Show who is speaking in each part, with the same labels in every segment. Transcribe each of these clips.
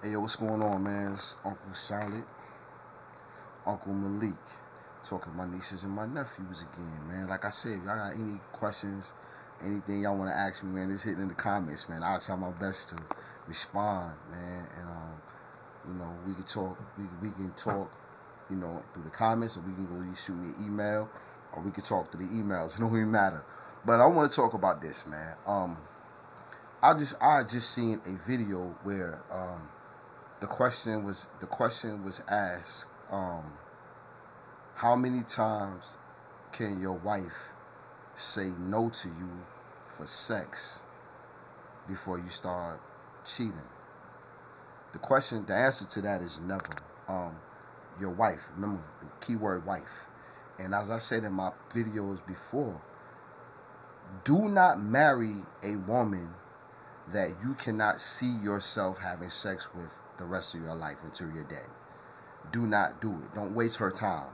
Speaker 1: Hey, yo, what's going on, man? It's Uncle Charlotte, Uncle Malik, talking to my nieces and my nephews again, man. Like I said, if y'all got any questions, anything y'all want to ask me, man, just hit in the comments, man. I'll try my best to respond, man. And we can talk. We can talk, through the comments, or we can go shoot me an email, or we can talk through the emails. It don't even matter. But I want to talk about this, man. I just seen a video where the question was asked, how many times can your wife say no to you for sex before you start cheating? The answer to that is never. Your wife, remember the keyword wife. And as I said in my videos before, do not marry a woman that you cannot see yourself having sex with the rest of your life until you're dead. Do not do it. Don't waste her time.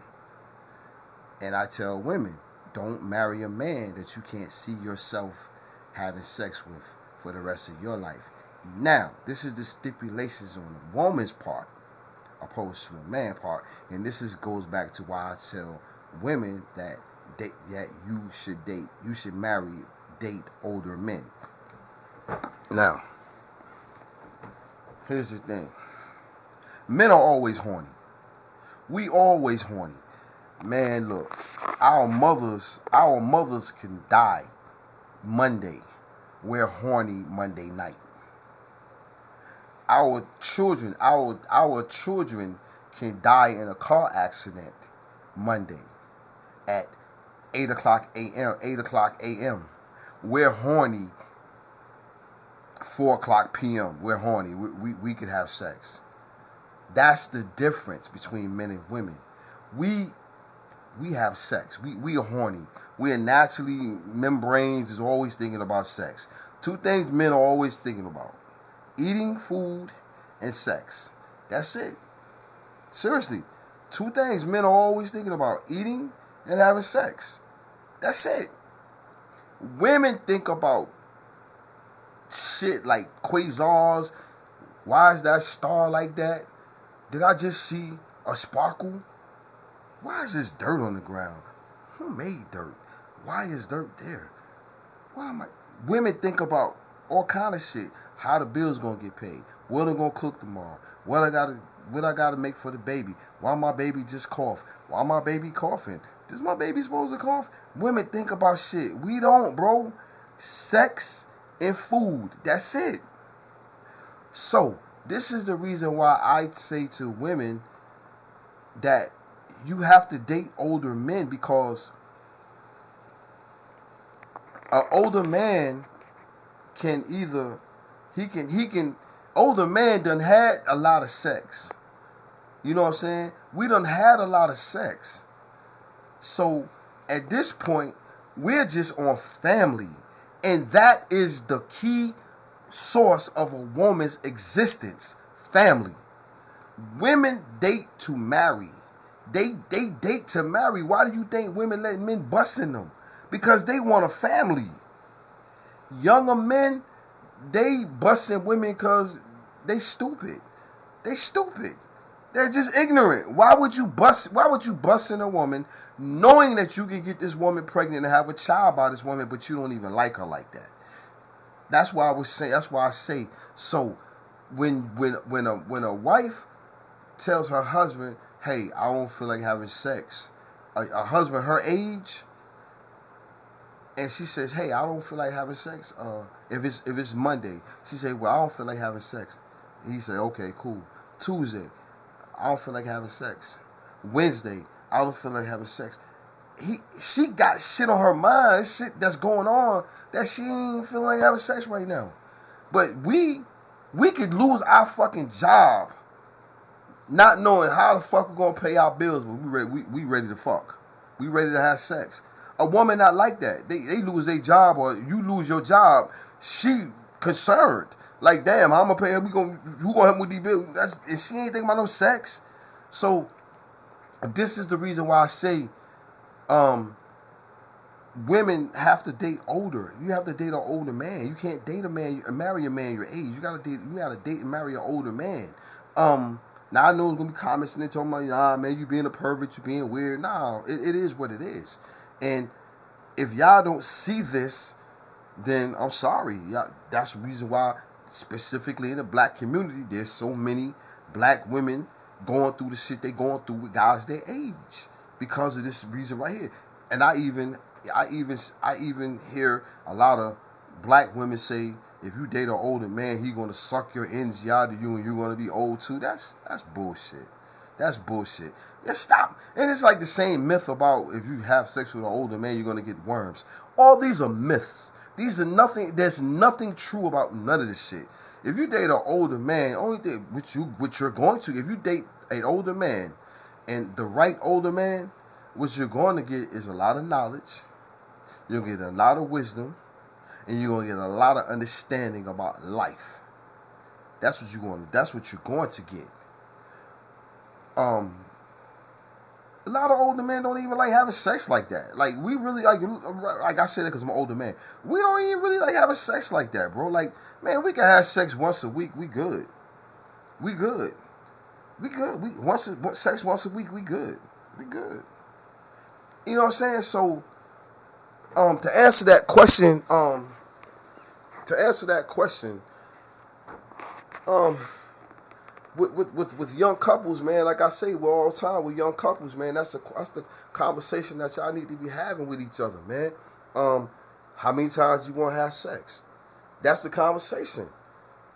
Speaker 1: And I tell women, don't marry a man that you can't see yourself having sex with for the rest of your life. Now, this is the stipulations on the woman's part opposed to a man part. And goes back to why I tell women that you should date older men. Now, here's the thing. Men are always horny. We always horny. Man, look, our mothers can die Monday. We're horny Monday night. Our children can die in a car accident Monday at 8 o'clock a.m. We're horny 4 o'clock p.m. We're horny. We could have sex. That's the difference between men and women. We have sex. We are horny. We are naturally, membranes is always thinking about sex. Two things men are always thinking about: eating food and sex. That's it. Seriously. Two things men are always thinking about: eating and having sex. That's it. Women think about shit like quasars. Why is that star like that? Did I just see a sparkle? Why is this dirt on the ground? Who made dirt? Why is dirt there? Women think about all kind of shit. How the bills gonna get paid? What I'm gonna cook tomorrow? What I gotta make for the baby? Why my baby just cough? Why my baby coughing? Does my baby supposed to cough? Women think about shit. We don't, bro. Sex and food. That's it. So this is the reason why I say to women that you have to date older men, because an older man can older man done had a lot of sex. You know what I'm saying? We done had a lot of sex. So at this point, we're just on family. And that is the key source of a woman's existence. Family. Women date to marry. They date to marry. Why do you think women let men bust in them? Because they want a family. Younger men, they busting women because they stupid. They stupid. They're just ignorant. Why would you bust in a woman knowing that you can get this woman pregnant and have a child by this woman, but you don't even like her like that? That's why I say so. When a wife tells her husband, hey, I don't feel like having sex, a husband her age, and she says, hey, I don't feel like having sex, if it's Monday, she say, well, I don't feel like having sex. He say, okay, cool. Tuesday, I don't feel like having sex. Wednesday, I don't feel like having sex. She got shit on her mind, shit that's going on, that she ain't feeling like having sex right now. But we could lose our fucking job not knowing how the fuck we're gonna pay our bills, but we ready to fuck. We ready to have sex. A woman not like that. They lose their job, or you lose your job, she concerned. Like, damn, how I'm gonna pay her? Who gonna help with these bills? And she ain't thinking about no sex. So this is the reason why I say women have to date older. You have to date an older man. You can't date a man, marry a man your age. You gotta date and marry an older man. Now I know there's gonna be comments and they talking about, nah, man, you being a pervert, you being weird. Nah, it is what it is. And if y'all don't see this, then I'm sorry. That's the reason why, specifically in the black community, there's so many black women going through the shit they going through with guys their age because of this reason right here. And I even hear a lot of black women say, if you date an older man, he gonna suck your energy out of you and you're gonna be old too. That's bullshit. That's bullshit. Yeah, stop. And it's like the same myth about if you have sex with an older man, you're gonna get worms. All these are myths. These are nothing. There's nothing true about none of this shit. If you date an older man, only thing which you're going to, if you date an older man, and the right older man, what you're going to get is a lot of knowledge. You'll get a lot of wisdom, and you're gonna get a lot of understanding about life. That's what you're going to get. A lot of older men don't even like having sex like that. Like, we really, like I said it because I'm an older man. We don't even really like having sex like that, bro. Like, man, we can have sex once a week. We good. We good. Sex once a week. We good. We good. You know what I'm saying? So, to answer that question, with young couples, man, like I say, we're all the time with young couples, man. That's the conversation that y'all need to be having with each other, man. How many times you want to have sex? That's the conversation.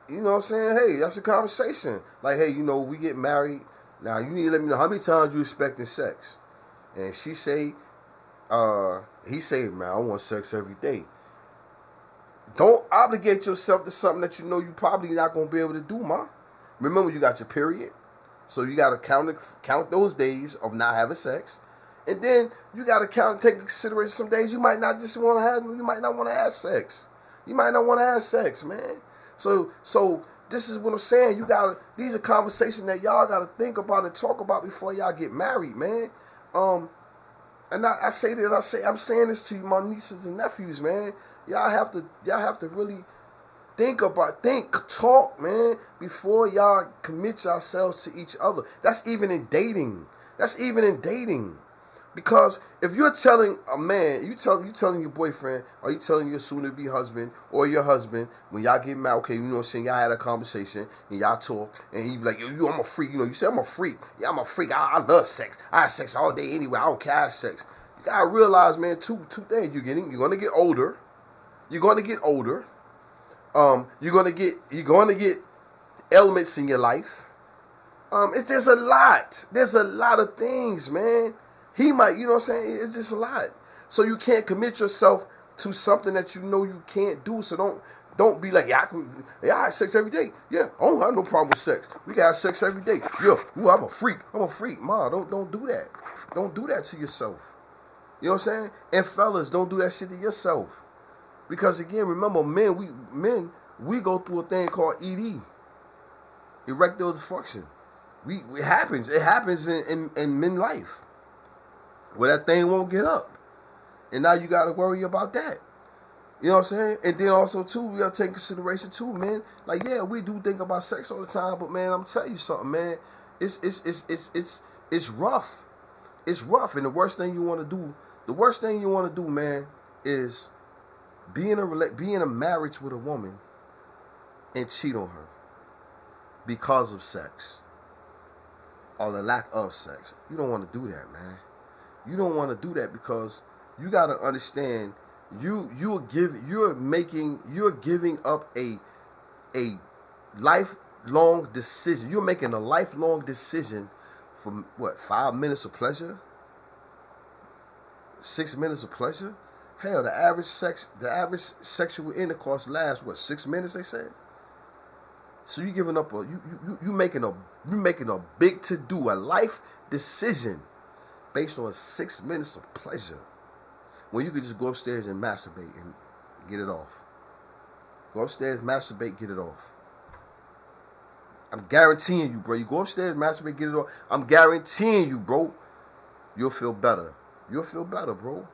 Speaker 1: You know what I'm saying? Hey, that's the conversation. Like, hey, we get married. Now, you need to let me know how many times you expecting sex. And he say, man, I want sex every day. Don't obligate yourself to something that you know you probably not going to be able to do, ma. Remember, you got your period. So you got to count those days of not having sex. And then you got to take into consideration some days you might not want to have sex. You might not want to have sex, man. So this is what I'm saying. These are conversations that y'all got to think about and talk about before y'all get married, man. And I'm saying this to you, my nieces and nephews, man. Y'all have to really talk, man, before y'all commit yourselves to each other. That's even in dating. Because if you're telling a man, you telling your boyfriend, or you telling your soon-to-be husband, or your husband, when y'all get married, okay, you know what I'm saying, y'all had a conversation, and y'all talk, and he be like, yo, I'm a freak, you say, I'm a freak. Yeah, I'm a freak, I love sex. I have sex all day anyway, I don't care, I have sex. You gotta realize, man, two things. You're gonna get older. You're gonna get elements in your life. There's a lot of things, man. He might, you know what I'm saying? It's just a lot. So you can't commit yourself to something that you know you can't do. So don't be like, I have sex every day. Yeah, I don't have no problem with sex. We got sex every day. Yeah, I'm a freak. Ma, don't do that. Don't do that to yourself. You know what I'm saying? And fellas, don't do that shit to yourself. Because again, remember, we go through a thing called ED, erectile dysfunction. It happens in men's life, where that thing won't get up, and now you got to worry about that. You know what I'm saying? And then also too, we got to take consideration too, man. Like, yeah, we do think about sex all the time, but man, I'm telling you something, man. It's rough. It's rough, and the worst thing you want to do, man, is be in a marriage with a woman and cheat on her because of sex or the lack of sex. You don't want to do that, man. You don't want to do that, because you got to understand, you're giving up a lifelong decision. You're making a lifelong decision for what, 5 minutes of pleasure? 6 minutes of pleasure? Hell, the average sexual intercourse lasts what, 6 minutes, they said? So you giving up you making a big to do, a life decision based on 6 minutes of pleasure, when you could just go upstairs and masturbate and get it off. Go upstairs, masturbate, get it off. I'm guaranteeing you, bro. You go upstairs, masturbate, get it off. I'm guaranteeing you, bro. You'll feel better. You'll feel better, bro.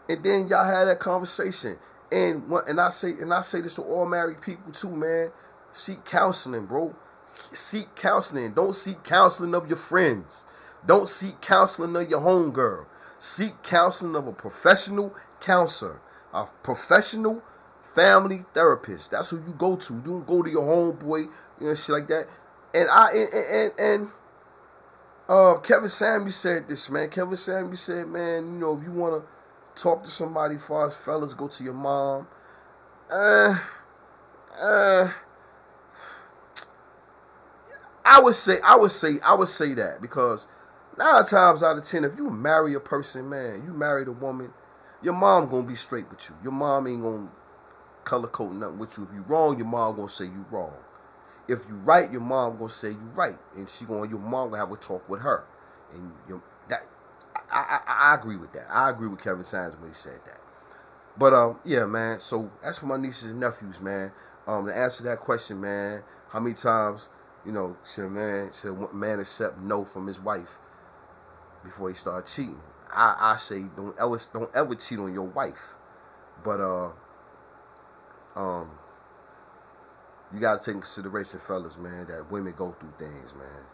Speaker 1: And then y'all had that conversation. And I say this to all married people too, man. Seek counseling, bro. Seek counseling. Don't seek counseling of your friends. Don't seek counseling of your homegirl. Seek counseling of a professional counselor, a professional family therapist. That's who you go to. You don't go to your homeboy, shit like that. And Kevin Samuels said this, man. Kevin Samuels said, man, if you want to talk to somebody, far as fellas, go to your mom. I would say that, because 9 times out of 10, if you marry a person, man, you married a woman, your mom gonna be straight with you. Your mom ain't gonna color code nothing with you. If you wrong, your mom gonna say you wrong. If you right, your mom gonna say you right, and your mom gonna have a talk with her. And I agree with that. I agree with Kevin Samuels when he said that. But yeah, man. So that's for my nieces and nephews, man. To answer that question, man, how many times, should a man accept no from his wife before he start cheating? I say don't ever cheat on your wife. But you gotta take in consideration, fellas, man, that women go through things, man.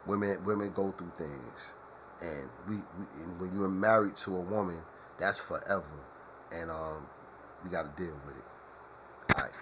Speaker 1: Women go through things, and and when you're married to a woman, that's forever, and we gotta deal with it. All right.